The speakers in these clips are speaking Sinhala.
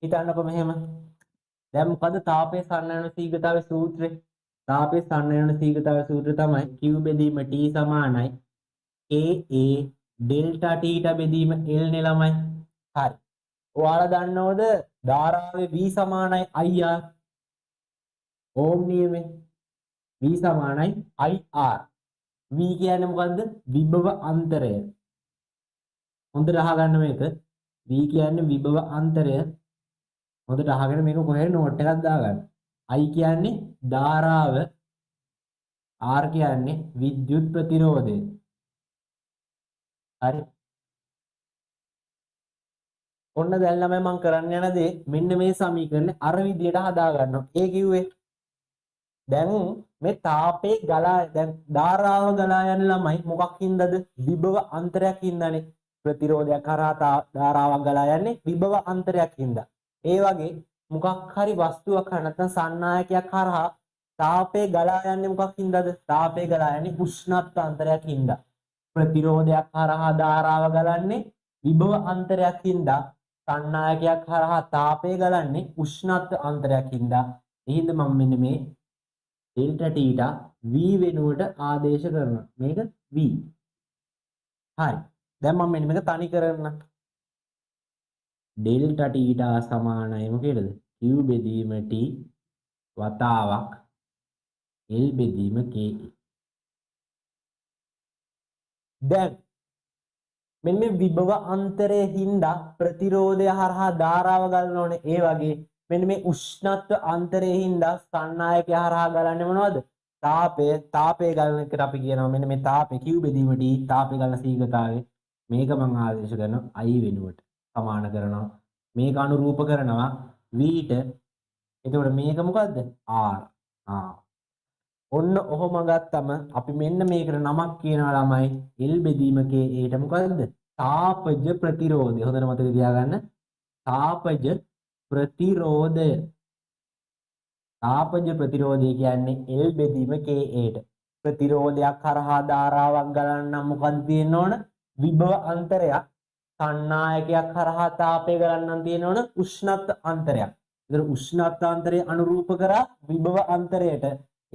හිතන්නකො මෙහෙම. දැන් මොකද තාපයේ සන්නයන ශීඝ්‍රතාවයේ සූත්‍රය? තාපයේ සන්නයන ශීඝ්‍රතාවයේ සූත්‍රය තමයි Q බෙදීම T සමානයි KA ඩෙල්ටා T ට බෙදීම L නේ ළමයි. හරි. ඔයාලා දන්නවද ධාරාවේ V සමානයි IR? ඕම් නියමේ. V සමානයි IR. V කියන්නේ මොකද්ද? විභව අන්තරය. හොඳට අහගන්න මේක. V කියන්නේ විභව අන්තරය. හොඳට අහගෙන මේක කොහෙද නෝට් එකක් දාගන්න. I කියන්නේ ධාරාව, R කියන්නේ විද්‍යුත් ප්‍රතිරෝධය. හරි. ඔන්න දැන් ළමයි මම කරන්න යන දේ මෙන්න මේ සමීකරණය අර විදියට හදා ගන්නවා. ඒ කිව්වේ දැන් මේ තාපේ ගලා දැන් ධාරාව ගලා යන ළමයි මොකක් හින්දාද? විභව අන්තරයක් හින්දානේ. ප්‍රතිරෝධයක් කරා ධාරාවක් ගලා යන්නේ විභව අන්තරයක් හින්දා. ඒ වගේ මොකක් හරි වස්තුවක් හරි නැත්නම් සන්නායකයක් කරා තාපේ ගලා යන්නේ මොකක් හින්දාද? තාපේ ගලා යන්නේ උෂ්ණත්ව අන්තරයක් හින්දා. ප්‍රතිරෝධයක් කරා ධාරාව ගලන්නේ විභව අන්තරයක් හින්දා. සන්නායකයක් හරහා තාපය ගලන්නේ උෂ්ණත්ව අන්තරයක් හින්දා. ඒ හින්දා මම මෙන්න මේ ඩෙල්ටා ටීටා V වෙනුවට ආදේශ කරනවා. මේක V. හරි. දැන් මම මෙන්න මේක තනි කරන්න. ඩෙල්ටා ටීටා සමානයි මොකේද? Q බෙදීම T වතාවක් L බෙදීම KA. දැන් මෙන්න මේ විභව අන්තරයේ හින්දා ප්‍රතිරෝධය හරහා ධාරාව ගලන ඕනේ. ඒ වගේ මෙන්න මේ උෂ්ණත්ව අන්තරයේ හින්දා සන්නායකය හරහා ගලන්නේ මොනවද? තාපය ගලන එකට අපි කියනවා මෙන්න මේ තාපේ Q බෙදීම D තාපය ගලන ශීඝ්‍රතාවය. මේක මම ආදේශ කරනවා I වෙනුවට සමාන කරනවා. මේක අනුරූප කරනවා V ට. එතකොට මේක මොකද්ද? R. ඔන්න ඔහොම ගත්තම අපි මෙන්න මේකට නමක් කියනවා ළමයි L බෙදීම KA ට මොකද්ද? තාපජ ප්‍රතිරෝධය. හොඳට මතක තියාගන්න. තාපජ ප්‍රතිරෝධය. තාපජ ප්‍රතිරෝධය කියන්නේ L බෙදීම KA ට. ප්‍රතිරෝධයක් කරහා ධාරාවක් ගලන්න මොකක්ද තියෙන්න ඕන? විභව අන්තරයක්. සන්නායකයක් කරහා තාපය ගලන්න තියෙන්න ඕන උෂ්ණත්ව අන්තරයක්. ඒතර උෂ්ණත්ව අන්තරය අනුරූප කරා විභව අන්තරයට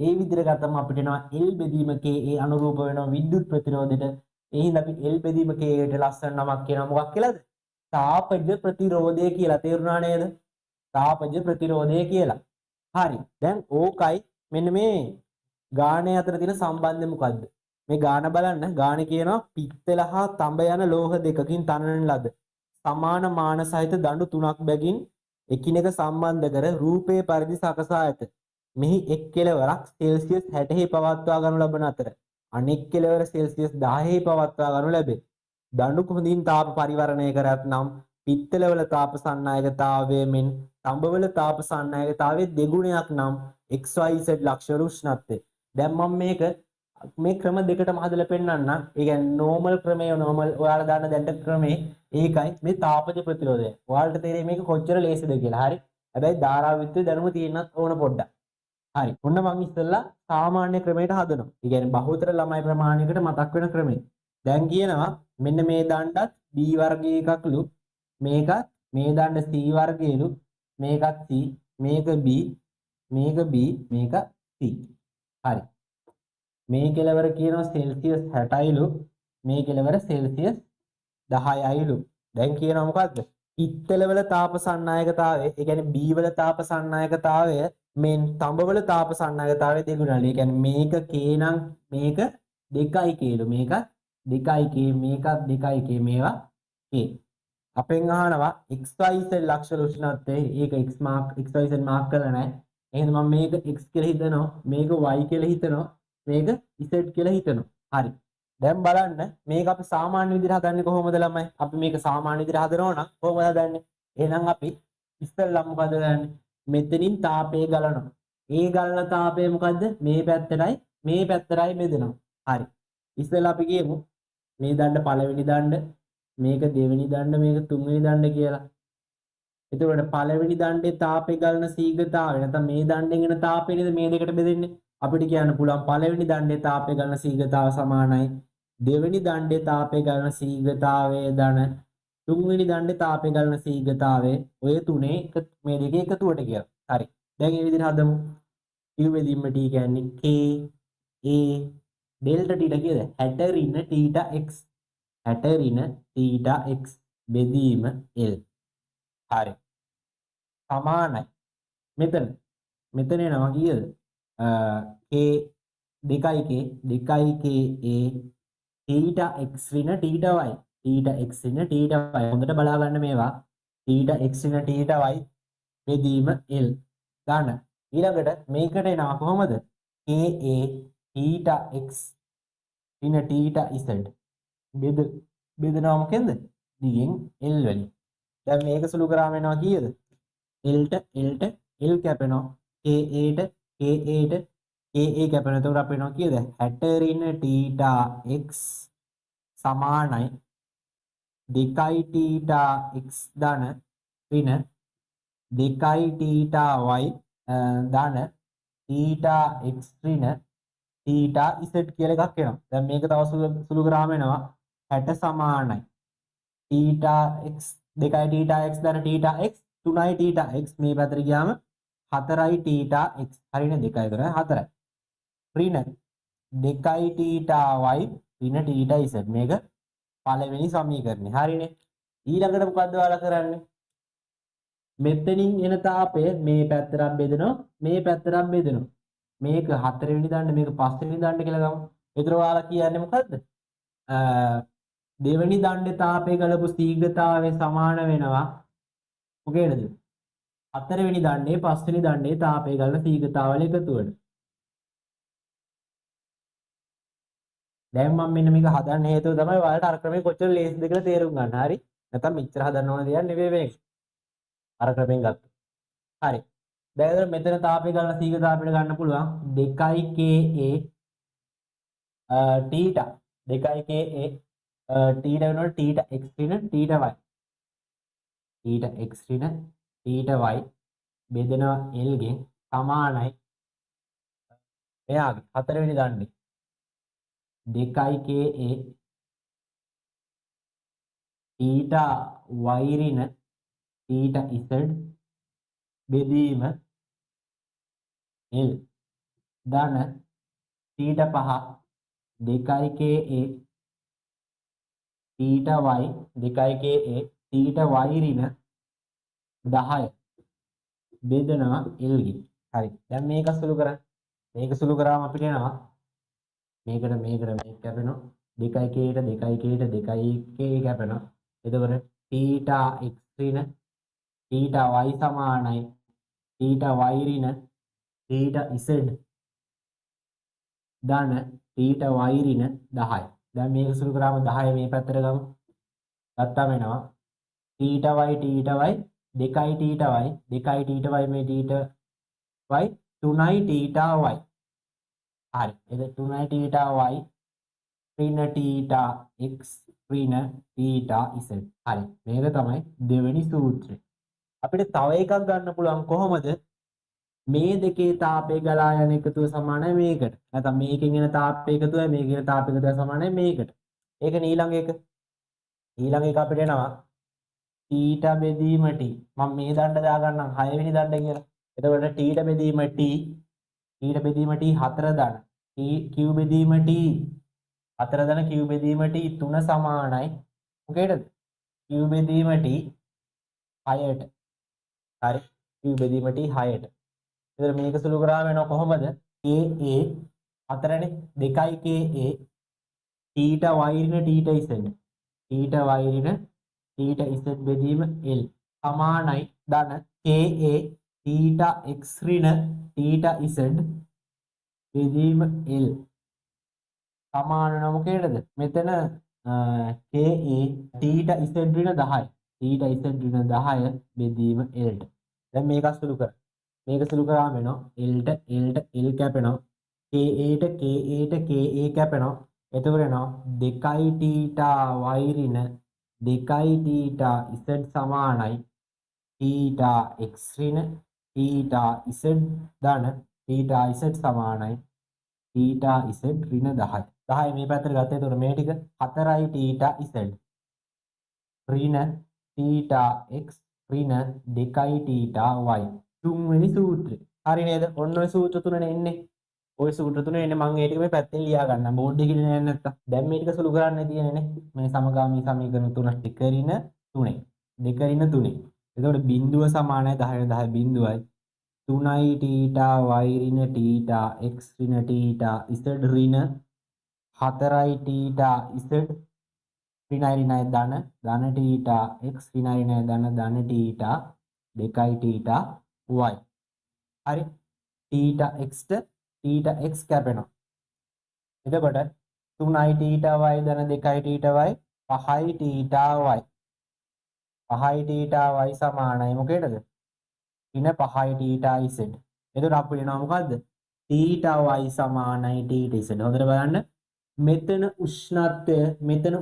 ඒ විදිහට ගත්තම අපිට එනවා L බෙදීම KA අනුරූප වෙනවා විද්‍යුත් ප්‍රතිරෝධයට. ඒ හින්දා අපි L බෙදීම KA ට ලස්සන නමක් කියනවා මොකක් කියලාද? තාපජ ප්‍රතිරෝධය කියලා. තේරුණා නේද? තාපජ ප්‍රතිරෝධය කියලා. හරි. දැන් ඕකයි මෙන්න මේ ගාණය අතර තියෙන සම්බන්ධය මොකද්ද? මේ ගාණ බලන්න. ගාණ කියනවා පිත්තල හා තඹ යන ලෝහ දෙකකින් තනන ලද සමාන මාන සහිත දඬු තුනක් බැගින් එකිනෙක සම්බන්ධ කර රූපයේ පරිදි සකසා ඇත. මෙහි එක් කෙළවරක් සෙල්සියස් 60 පවත්වා ගනු ලබන අතර අනෙක් කෙළවර සෙල්සියස් 10 පවත්වා ගනු ලැබේ. දඬු කුඳින් තාප පරිවර්ණය කරත් නම් පිත්තලවල තාප සන්නායකතාවය මෙන් තඹවල තාප සන්නායකතාවයේ දෙගුණයක් නම් XYZ ලක්ෂණ උෂ්ණත්වය. දැන් මම මේ ක්‍රම දෙකටම හදලා පෙන්නන්නම්. ඒ කියන්නේ නෝමල් ක්‍රමය නෝමල් ඔයාලා දාන්න දැන්න ක්‍රමේ ඒකයි මේ තාපජ ප්‍රතිරෝධය. ඔයාලට තේරෙයි මේක කොච්චර ලේසිද කියලා. හරි. හැබැයි ධාරා විද්‍යුත් දැනුම තියෙන්නත් ඕන පොඩ්ඩක්. හරි. ඔන්න මම ඉස්සෙල්ලා සාමාන්‍ය ක්‍රමයට හදනවා. ඒ කියන්නේ බහුතර ළමයි ප්‍රමාණයකට මතක් වෙන ක්‍රමය. දැන් කියනවා මෙන්න මේ දණ්ඩත් B වර්ගයේ එකක්ලු. මේකත් මේ දණ්ඩ C වර්ගයේලු. මේකත් C, මේක B, මේක B, මේක C. හරි. මේ කෙලවර කියනවා සෙල්සියස් 60යිලු. මේ කෙලවර සෙල්සියස් 10යිලු. දැන් කියනවා මොකද්ද? පිත්තලවල තාප සන්නායකතාවය, ඒ කියන්නේ B වල තාප සන්නායකතාවය මෙන් තඹවල තාප සන්නායකතාවය දෙගුණයි. ඒ කියන්නේ මේක K නම් මේක 2K ලු. මේක 2K, මේකත් 2K, මේවා K. අපෙන් අහනවා XYZ ලක්ෂණ උෂ්ණත්වයේ ඒක XYZ මාක් කරලා නැහැ. එහෙනම් මම මේක X කියලා හිතනවා, මේක Y කියලා හිතනවා, මේක Z කියලා හිතනවා. හරි. දැන් බලන්න මේක අපි සාමාන්‍ය විදිහට හදන්නේ කොහොමද ළමයි? අපි මේක සාමාන්‍ය විදිහට හදනවා නම් කොහොමද හදන්නේ? එහෙනම් අපි ඉස්සෙල්ලාම මොකද කරන්නේ? මෙතනින් තාපය ගලනවා. ඒ ගලන තාපය මොකද්ද? මේ පැත්තටයි මේ පැත්තටයි බෙදෙනවා. හරි. ඉස්සෙල්ලා අපි කියමු මේ දණ්ඩ පළවෙනි දණ්ඩ, මේක දෙවෙනි දණ්ඩ, මේක තුන්වෙනි දණ්ඩ කියලා. එතකොට පළවෙනි දණ්ඩේ තාපේ ගලන ශීඝ්‍රතාවය නැත්නම් මේ දණ්ඩෙන් එන තාපය නේද මේ දෙකට බෙදෙන්නේ. අපිට කියන්න පුළුවන් පළවෙනි දණ්ඩේ තාපේ ගලන ශීඝ්‍රතාව සමානයි දෙවෙනි දණ්ඩේ තාපේ ගලන ශීඝ්‍රතාවයේ ධන තුන්වෙනි දණ්ඩේ තාපය ගලන ශීඝ්‍රතාවය ඔය තුනේ මේ දෙකේ එකතුවට කියලා. හරි. දැන් මේ විදිහට හදමු. q බෙදීම t කියන්නේ k a ඩෙල්ටා t කියද 60 ඍණ θx 60 ඍණ θx බෙදීම l. හරි. සමානයි. මෙතන එනවා කීයද? k 2k 2ka θx ඍණ θy θx ඍණ θy හොඳට බලා ගන්න මේවා θx ඍණ θy බෙදීම l ගන්න. ඊළඟට මේකට එනවා කොහොමද? ka θx ඍණ θz බෙදනවා මොකෙන්ද? දිගෙන් l වලින්. දැන් මේක සුළු කරාම එනවා කීයද? l ට l කැපෙනවා. ka ට ka කැපෙනවා. එතකොට අපිට එනවා කීයද? 60 ඍණ θx සමානයි 2යි θx ධන ඍණ 2යි θy ධන θx ඍණ θz කියලා එකක් එනවා. දැන් මේක තව සුළු කරාම එනවා 60 සමානයි θx 2යි θx ධන θx 3යි θx මේ පැත්තට ගියාම 4යි θx හරිනේ 2යි කරා 4යි ඍණ 2යි θy ඍණ θz මේක පළවෙනි සමීකරණය. හරිනේ. ඊළඟට මොකද්ද ඔයාලා කරන්නේ? මෙතනින් එන තාපය මේ පැත්තට බෙදනවා මේ පැත්තට බෙදනවා. මේක 4 වෙනි දණ්ඩ මේක 5 වෙනි දණ්ඩ කියලා ගමු. ඒතර ඔයාලා කියන්නේ මොකද්ද? දෙවෙනි දණ්ඩේ තාපය ගලපු ශීඝ්‍රතාවය සමාන වෙනවා මොකේද? 4 වෙනි දණ්ඩේ 5 වෙනි දණ්ඩේ තාපය ගලන ශීඝ්‍රතාවල එකතුවට. දැන් මම මෙන්න මේක හදන්න හේතුව තමයි ඔයාලට අර ක්‍රමේ කොච්චර ලේසිද කියලා තේරුම් ගන්න. හරි. නැත්නම් මෙච්චර හදන්න ඕන දෙයක් නෙවෙයි මේක. අර ක්‍රමෙන් ගත්තා. හරි. දැන් මෙතන තාපය ගලන ශීඝ්‍රතාවය ගන්න පුළුවන් 2ka θ 2ka θ වෙනකොට θx ඍණ θy θx ඍණ θy බෙදෙනවා l ගෙන් සමානයි එයාගේ 4 වෙනි දණ්ඩේ 2ka θ y ඍණ θz බෙදීම l ධන θ5 2ka θy 2ka θy ඍණ 10 බෙදනවා l ගෙන්. හරි. දැන් මේක සුළු කරන්න. මේක සුළු කරාම අපිට එනවා මේක කැපෙනවා 2k ට 2k ට 2k කැපෙනවා. එතකොට θx ඍණ θy සමානයි θy ඍණ θz ධන θy ඍණ 10. දැන් මේක සුළු කරාම 10 මේ පැත්තට ගමු. ගත්තාම එනවා θy 2යි θy මේ θy 3යි θy හරි. එද 3යි θy ඍණ θx ඍණ θz. හරි. මේක තමයි දෙවෙනි සූත්‍රය. අපිට තව එකක් ගන්න පුළුවන් කොහොමද? මේ දෙකේ තාපය ගලා යන එකතුව සමානයි මේකට. නැත්නම් මේකෙන් එන තාපය එකතුවයි මේකෙන් එන තාපය එකතුවයි සමානයි මේකට. ඒක ඊළඟ එක. ඊළඟ එක අපිට එනවා θ බෙදීම t. මම මේ දණ්ඩ දාගන්නම් 6 වෙනි දණ්ඩ කියලා. එතකොට t බෙදීම t 4 දණ q බෙදීම t 4 දණ q බෙදීම t 3 සමානයි මොකේද? q බෙදීම t 6ට. හරි. q බෙදීම t 6ට. එතකොට මේක සුළු කරාම එනවා කොහොමද? ka 4නේ 2ka θ y ඍණ θz θy ඍණ θz බෙදීම l සමානයි ධන ka θx ඍණ θz බෙදීම l සමාන මොකේද? මෙතන ka θz ඍණ 10 θz ඍණ 10 බෙදීම l ට. දැන් මේක සුළු කර. මේක සුළු කරාම එනවා l ට l කැපෙනවා ka ට ka කැපෙනවා. එතකොට එනවා 2i θ y ඍණ 2i θ z සමානයි θx ඍණ θz ධන θz සමානයි θz ඍණ 10. 10 මේ පැත්තට ගත්තා. එතකොට මේ ටික 4i θ z. ඍණ θ x ඍණ 2යි θ y තුන්වෙනි සූත්‍රය. හරි නේද? ඔන්න ඔය සූත්‍ර තුනනේ එන්නේ. ඔය සූත්‍ර තුනේ එන්නේ මම ඒ ටික මේ පැත්තෙන් ලියා ගන්නම්. බෝඩ් එකේ ලියන්නේ නැත්තම්. දැන් මේ ටික සුළු කරන්න තියෙන්නේ නේ. මේ සමගාමී සමීකරණ තුන 2 ඍණ 3. 2 ඍණ 3. එතකොට බිඳුව සමානයි 10 10 බිඳුවයි. 3යි θ y ඍණ θ x ඍණ θ z ඍණ 4යි θ z ඍණයි ඍණයි ධන θ x ඍණයි ඍණයි ධන θ 2යි θ y. හරි. θ x ට θ x කැපෙනවා. එතකොට 3යි θ y ධන 2යි θ y 5යි θ y 5යි θ y සමානයි මොකේද? ඍණ 5යි θ z. එතකොට අපිට එනවා මොකද්ද? θ y සමානයි θ z. හොඳට බලන්න. මෙතන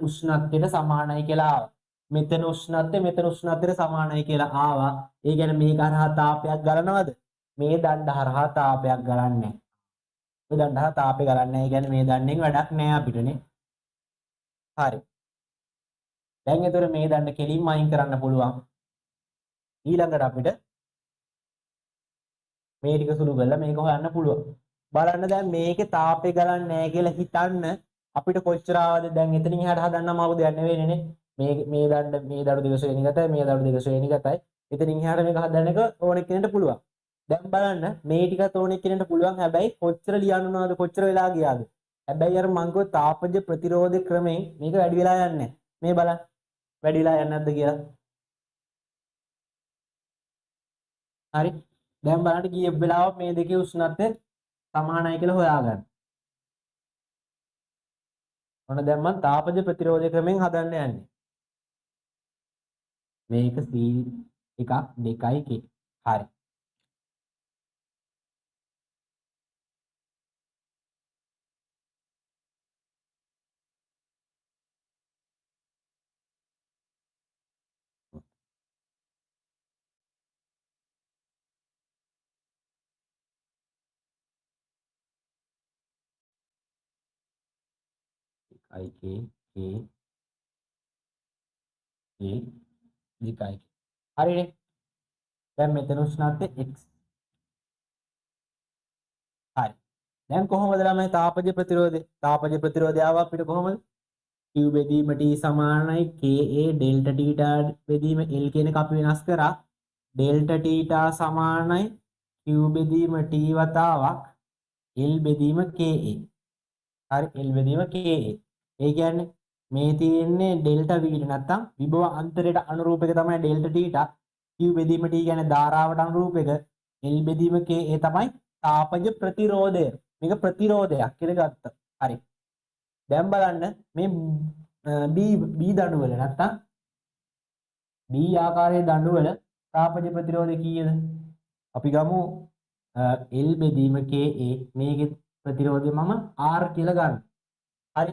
උෂ්ණත්වයට සමානයි කියලා ආවා. මෙතන උෂ්ණත්වයට සමානයි කියලා ආවා. ඒ කියන්නේ මේක හරහා තාපයක් ගලනවද? මේ දණ්ඩ හරහා තාපයක් ගලන්නේ නැහැ. මේ දණ්ඩ හරහා තාපය ගලන්නේ නැහැ. ඒ කියන්නේ මේ දණ්ඩෙන් වැඩක් නැහැ අපිටනේ. හරි. දැන් ඒතර මේ දණ්ඩ කෙලින්ම අයින් කරන්න පුළුවන්. ඊළඟට අපිට මේ ටික සුළු කරලා මේක හොයන්න පුළුවන්. බලන්න දැන් මේකේ තාපය ගලන්නේ නැහැ කියලා හිතන්න අපිට කොච්චර ආවද? දැන් එතනින් එහාට හදන්නම ආව දෙයක් නෙවෙයිනේ නේ. මේ දණ්ඩ මේ දඩු දෙක ශ්‍රේණිගතයි මේ දඩු දෙක ශ්‍රේණිගතයි. එතනින් එහාට මේක හදන්න එක ඕනෙ කෙනෙක්ට පුළුවන්. දැන් බලන්න මේ ටිකත් ඕනෙ කෙනෙක්ට පුළුවන්. හැබැයි කොච්චර ලියන්න උනවද? කොච්චර වෙලා ගියාද? හැබැයි අර මං කිව්ව තාපජ ප්‍රතිරෝධ ක්‍රමයෙන් මේක වැඩි වෙලා යන්නේ නැහැ. මේ බලන්න. වැඩි වෙලා යන්නේ නැද්ද කියලා. හරි. දැන් බලන්න කීය වෙලාවක් මේ දෙකේ උෂ්ණත්වය සමානයි කියලා හොයාගන්න. ඔන්න දැන් මම තාපජ ප්‍රතිරෝධ ක්‍රමයෙන් හදන්න යන්නේ. මේක C එකක් 2යි K. හරි. IK K K 2යි. හරිනේ. දැන් මෙතන උෂ්ණත්වය x. හරි. දැන් කොහොමද ළමයි තාපජ ප්‍රතිරෝධය? තාපජ ප්‍රතිරෝධය ආව අපිට කොහොමද? Q බෙදීම T සමානයි KA ඩෙල්ටා θ බෙදීම L කියන එක අපි වෙනස් කරා. ඩෙල්ටා θ සමානයි Q බෙදීම T වතාවක් L බෙදීම KA. හරි L බෙදීම KA. ඒ කියන්නේ මේ තියෙන්නේ ඩෙල්ටා V නැත්තම් විභව අන්තරයට අනුරූප එක තමයි ඩෙල්ටා θ. Q බෙදීම T කියන්නේ ධාරාවට අනුරූප එක. L බෙදීම KA තමයි තාපජ ප්‍රතිරෝධය. මේක ප්‍රතිරෝධයක් කියලා ගත්තා. හරි. දැන් බලන්න මේ B දඬු වල නැත්තම් B ආකාරයේ දඬු වල තාපජ ප්‍රතිරෝධය කීයද? අපි ගමු L බෙදීම KA මේකේ ප්‍රතිරෝධය මම R කියලා ගන්න. හරි.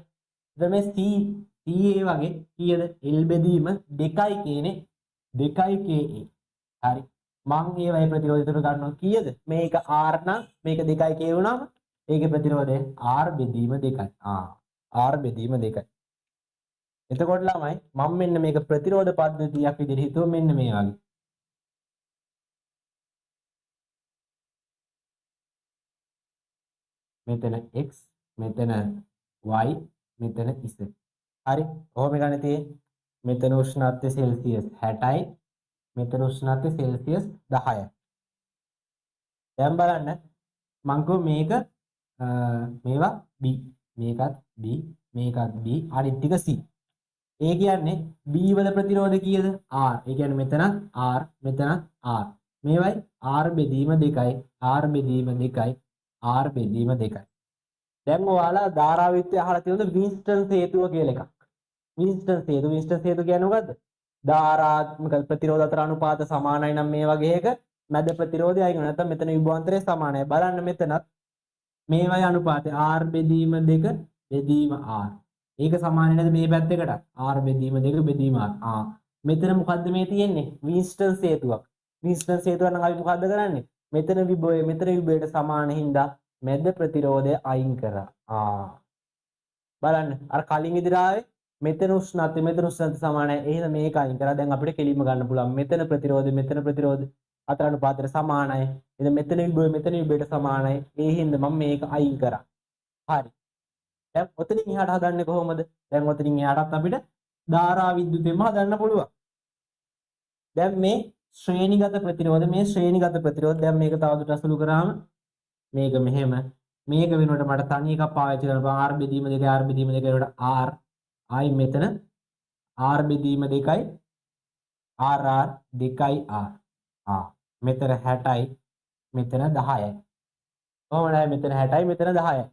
දැන් මේ CA වගේ කීයද? L බෙදීම 2යි කියන්නේ 2යි KA. හරි. මං ඒ වගේ ප්‍රතිරෝධය තුන ගන්නවා කීයද? මේක R නම් මේක 2යි K වුණාම ඒකේ ප්‍රතිරෝධය R බෙදීම 2යි. R බෙදීම 2යි. එතකොට ළමයි මම මෙන්න මේක ප්‍රතිරෝධ පද්ධතියක් විදිහට හිතුවා මෙන්න මේ වගේ. මෙතන x මෙතන y මෙතන z. හරි. කොහොම ගන්න තියෙන්නේ? මෙතන උෂ්ණත්වය සෙල්සියස් 60යි මෙතන උෂ්ණත්වය සෙල්සියස් 10යි. දැන් බලන්න මං කිව්ව මේක මේවා B මේකත් B මේකත් B අනිත් ටික C. ඒ කියන්නේ B වල ප්‍රතිරෝධ කීයද? R. ඒ කියන්නේ මෙතන R මෙතන R. මේවයි R බෙදීම 2යි R බෙදීම 2යි R බෙදීම 2යි. දැන් ඔයාලා ධාරාවිත්‍ය අහලා තියෙනවද වින්ස්ටන් හේතුව කියලා එකක්. වින්ස්ටන් හේතුව කියන්නේ මොකද්ද? ධාරාත්මක ප්‍රතිරෝධ අතර අනුපාත සමානයි නම් මේ වගේ එක මැද ප්‍රතිරෝධය අයින් වෙනවා. නැත්නම් මෙතන විභවාන්තරය සමානයි. බලන්න මෙතනත් මේවයි අනුපාතය R බෙදීම 2 බෙදීම R. ඒක සමාන නේද මේ පැත්තකට? R බෙදීම 2 බෙදීම R. මෙතන මොකද්ද මේ තියෙන්නේ? වින්ස්ටන් හේතුවක්. වින්ස්ටන් හේතුව නම් අපි මොකද්ද කරන්නේ? මෙතන විභවය මෙතන විභවයට සමාන හින්දා මැද ප්‍රතිරෝධය අයින් කරා. බලන්න අර කලින් ඉදිරිය ආවේ මෙතන උෂ්ණත්වය සමානයි. එහෙනම් මේක අයින් කරලා දැන් අපිට කෙලින්ම ගන්න පුළුවන්. මෙතන ප්‍රතිරෝධ අතර අනුපාතයට සමානයි. එහෙනම් මෙතන විභවයට සමානයි. ඒ හින්දා මම මේක අයින් කරා. හරි. දැන් ඔතනින් එහාට හදන්නේ කොහොමද? දැන් ඔතනින් එහාටත් අපිට ධාරා විද්‍යුතයෙන්ම හදන්න පුළුවන්. දැන් මේ ශ්‍රේණිගත ප්‍රතිරෝධ දැන් මේක තවදුරටත් අසුළු කරාම මේක මෙහෙම මේක වෙනුවට මට තනි එකක් පාවිච්චි කරලා R බෙදීම 2 වෙනකොට R ආයි මෙතන R බෙදීම 2යි RR 2යි R මෙතන 60යි මෙතන 10යි කොහොමද මෙතන 60යි මෙතන 10යි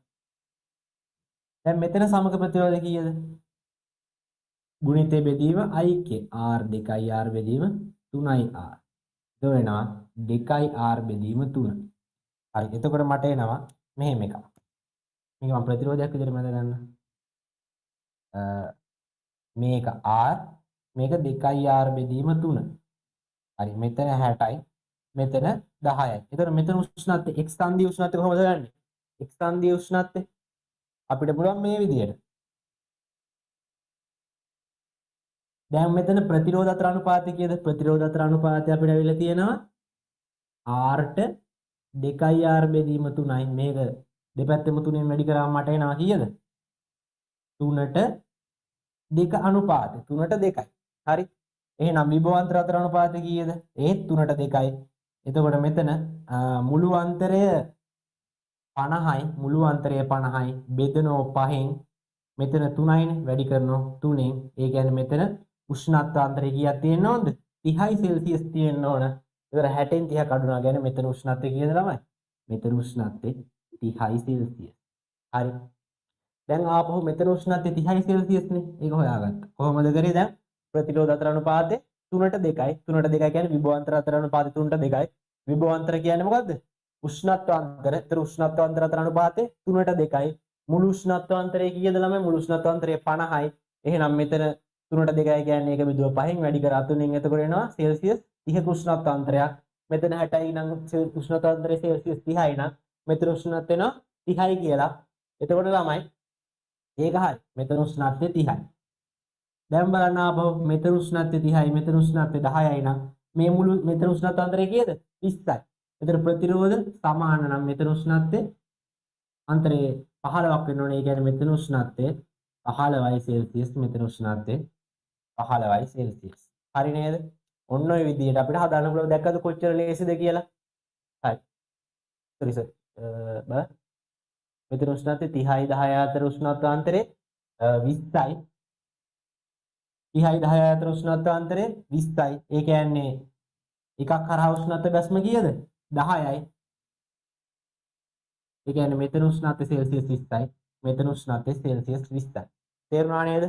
දැන් මෙතන සමග ප්‍රතිරෝධය කීයද ගුණිතේ බෙදීම IK R 2යි R බෙදීම 3යි R ඒක වෙනවා 2යි R බෙදීම 3 හරි එතකොට මට එනවා මෙහෙම එකක් මේක මම ප්‍රතිරෝධයක් විදිහට මම ගන්න මේක R මේක 2යි R බෙදීම 3 හරි මෙතන 60යි මෙතන 10යි එතකොට මෙතන උෂ්ණත්වය x ස්කන්ධීය උෂ්ණත්වය කොහොමද ගන්නෙ x ස්කන්ධීය උෂ්ණත්වය අපිට පුළුවන් මේ විදිහට දැන් මෙතන ප්‍රතිරෝධ අතර අනුපාතය කීයද ප්‍රතිරෝධ අතර අනුපාතය අපිට අවිලා තියෙනවා R ට 2යි R බෙදීම 3යි මේක දෙපැත්තෙම 3ෙන් වැඩි කරාම මට එනවා කීයද 3ට 2 අනුපාතය 3ට 2යි හරි එහෙනම් විභවාන්තර අතර අනුපාතය කීයද ඒත් 3ට 2යි එතකොට මෙතන මුළු අන්තරය 50යි බෙදනෝ 5න් මෙතන 3යිනේ වැඩි කරනෝ 3න් ඒ කියන්නේ මෙතන උෂ්ණත්ව අන්තරය කීයක් තියෙන්න ඕනද 30යි සෙල්සියස් තියෙන්න ඕන ඒතර 60න් 30ක් අඩුනා කියන්නේ මෙතන උෂ්ණත්වය කීයද ළමයි මෙතන උෂ්ණත්වය 30යි සෙල්සියස් හරි දැන් ආපහු මෙතන උෂ්ණත්වය 30යි සෙල්සියස් නේ ඒක හොයාගත්තා කොහොමද කරේ දැන් ප්‍රතිරෝධ අතර අනුපාතය 3ට 2යි 3ට 2යි කියන්නේ විභවාන්තර අතර අනුපාතය 3ට 2යි විභවාන්තර කියන්නේ මොකද්ද උෂ්ණත්ව අන්තර ඒතර උෂ්ණත්ව අන්තර අතර අනුපාතය 3ට 2යි මුළු උෂ්ණත්ව අන්තරය කීයද ළමයි මුළු උෂ්ණත්ව අන්තරය 50යි එහෙනම් මෙතන 3ට 2යි කියන්නේ ඒක බෙදුව 5න් වැඩි කරා 3න් එතකොට එනවා සෙල්සියස් 30ක උෂ්ණත්ව අන්තරයක් මෙතන 60යි නම් උෂ්ණත්ව අන්තරය සෙල්සියස් 30යි නම් මෙතන උෂ්ණත්වය වෙනවා 30යි කියලා එතකොට ළමයි ඒක හරි මෙතන උෂ්ණත්වය 30යි දැන් බලන්න ආපහු මෙතන උෂ්ණත්වය 30යි මෙතන උෂ්ණත්වය 10යි නම් මේ මුළු මෙතන උෂ්ණත්ව අන්තරය කීයද 20යි එතන ප්‍රතිරෝධ සමාන නම් මෙතන උෂ්ණත්වය අන්තරය 15ක් වෙන්න ඕනේ. ඒ කියන්නේ මෙතන උෂ්ණත්වය 15යි සෙල්සියස් මෙතන උෂ්ණත්වය 15යි සෙල්සියස්. හරි නේද? ඔන්න ඔය විදිහට අපිට හදාන්න පුළුවන් දැක්කද කොච්චර ලේසිද කියලා. හරි. සරි. බලන්න. මෙතන උෂ්ණත්වය 30යි 10යි අතර උෂ්ණත්වාන්තරය 20යි. 30යි 10යි අතර උෂ්ණත්වාන්තරය 20යි. ඒ කියන්නේ එකක් හරහා උෂ්ණත්ව බැස්ම කීයද? 10යි. ඒ කියන්නේ මෙතන උෂ්ණත්වය සෙල්සියස් 20යි මෙතන උෂ්ණත්වය සෙල්සියස් 20යි තේරුණා නේද